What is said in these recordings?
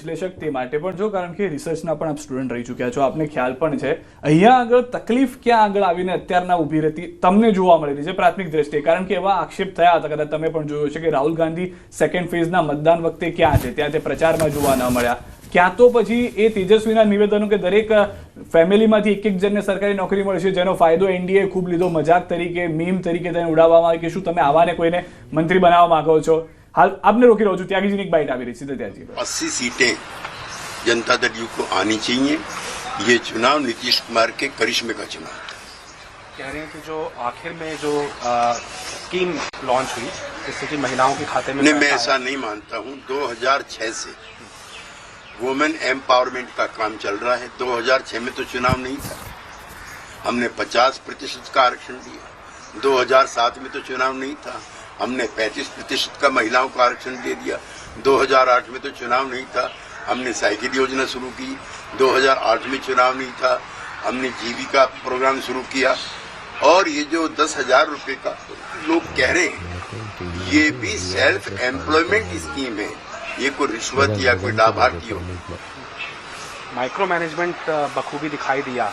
વિશ્લેષક તે માટે પણ જો, કારણ કે રિસર્ચના પણ આપ સ્ટુડન્ટ રહી ચૂક્યા છો, આપને ખ્યાલ પણ છે અહીંયા આગળ તકલીફ ક્યાં આગળ આવીને અત્યારના ઊભી રહેતી તમને જોવા મળી રહી છે પ્રાથમિક દ્રષ્ટિએ, કારણ કે એવા આક્ષેપ થયા હતા, કદાચ તમે પણ જોયો છે કે રાહુલ ગાંધી સેકન્ડ ફેઝના મતદાન વખતે ક્યાં છે, ત્યાં તે પ્રચારમાં જોવા ન મળ્યા, ક્યાં તો પછી એ તેજસ્વીના નિવેદનો કે દરેક ફેમિલીમાંથી એક જણને સરકારી નોકરી મળશે જેનો ફાયદો એનડીએ ખૂબ લીધો, મજાક તરીકે મીમ તરીકે તેને ઉડાવવામાં આવે કે શું તમે આવાને કોઈને મંત્રી બનાવવા માંગો છો। हाल आपने रोकी रहो त्यागी जी एक बाइट आ रही सीधे त्यागी 80 सीटें जनता दल यू को आनी चाहिए। ये चुनाव नीतीश कुमार के करिश्मे का चुनाव कह रहे हैं कि जो आखिर में जो स्कीम लॉन्च हुई जिससे कि महिलाओं के खाते में, मैं ऐसा नहीं मानता हूँ। 2006 से वुमेन एम्पावरमेंट का काम चल रहा है। 2006 में तो चुनाव नहीं था, हमने 50% का आरक्षण दिया। 2007 में तो चुनाव नहीं था, हमने 35% का महिलाओं को आरक्षण दे दिया। 2008 में तो चुनाव नहीं था, हमने साइकिल योजना शुरू की। 2008 में चुनाव नहीं था, हमने जीविका प्रोग्राम शुरू किया। और ये जो 10,000 रुपए का लोग कह रहे हैं, ये भी सेल्फ एम्प्लॉयमेंट स्कीम है, ये कोई रिश्वत या कोई लाभार्थी हो। माइक्रो मैनेजमेंट बखूबी दिखाई दिया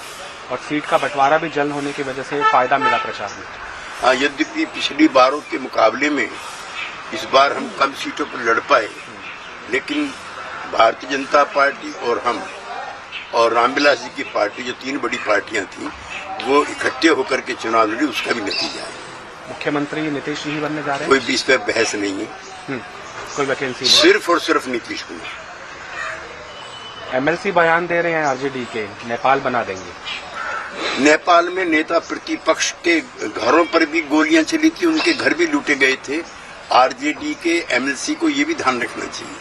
और सीट का बंटवारा भी जल्द होने की वजह से फायदा मिला प्रचार में। यद्यपि पिछली बारों के मुकाबले में इस बार हम कम सीटों पर लड़ पाए, लेकिन भारतीय जनता पार्टी और हम और रामविलास जी की पार्टी, जो 3 बड़ी पार्टियां थी, वो इकट्ठे होकर के चुनाव लड़ी, उसका भी नतीजा है। मुख्यमंत्री नीतीश जी बनने जा रहे हैं, कोई भी इस पर बहस नहीं है, कोई वैकेंसी सिर्फ और सिर्फ नीतीश कुमार। एमएलसी बयान दे रहे हैं आरजेडी के, नेपाल बना देंगे। नेपाल में नेता प्रतिपक्ष के घरों पर भी गोलियां चली थी, उनके घर भी लूटे गए थे। आरजेडी के एमएलसी को ये भी ध्यान रखना चाहिए।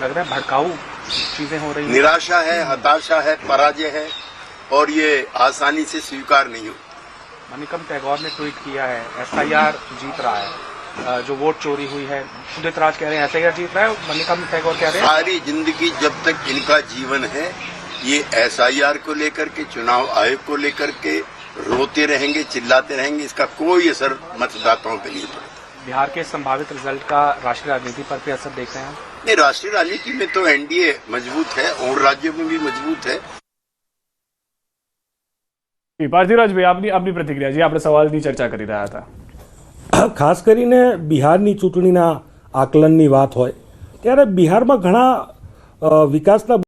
लग रहा है भड़काऊ चीजें हो रही हैं। निराशा है, हताशा है, पराजय है, और ये आसानी से स्वीकार नहीं हो। मणिकम टैगोर ने ट्वीट किया है एसआईआर जीत रहा है, जो वोट चोरी हुई है उदित राज कह रहे हैं एसआईआर जीत रहा है, मणिकम टैगोर कह रहे हैं सारी जिंदगी जब तक इनका जीवन है ये एसआईआर को लेकर के, चुनाव आयोग को लेकर के रोते रहेंगे, चिल्लाते रहेंगे, इसका कोई असर मतदाताओं पे नहीं पड़ता। बिहार के संभावित रिजल्ट का राष्ट्रीय राजनीति पर भी असर देख रहे हैं? नहीं, राष्ट्रीय राजनीति में तो एनडीए मजबूत है और राज्यों में भी मजबूत है। પાર્થિવરાજભાઈ આપની પ્રતિક્રિયા, જે આપણે સવાલની ચર્ચા કરી રહ્યા હતા, ખાસ કરીને બિહારની ચૂંટણીના આકલનની વાત હોય ત્યારે બિહારમાં ઘણા વિકાસના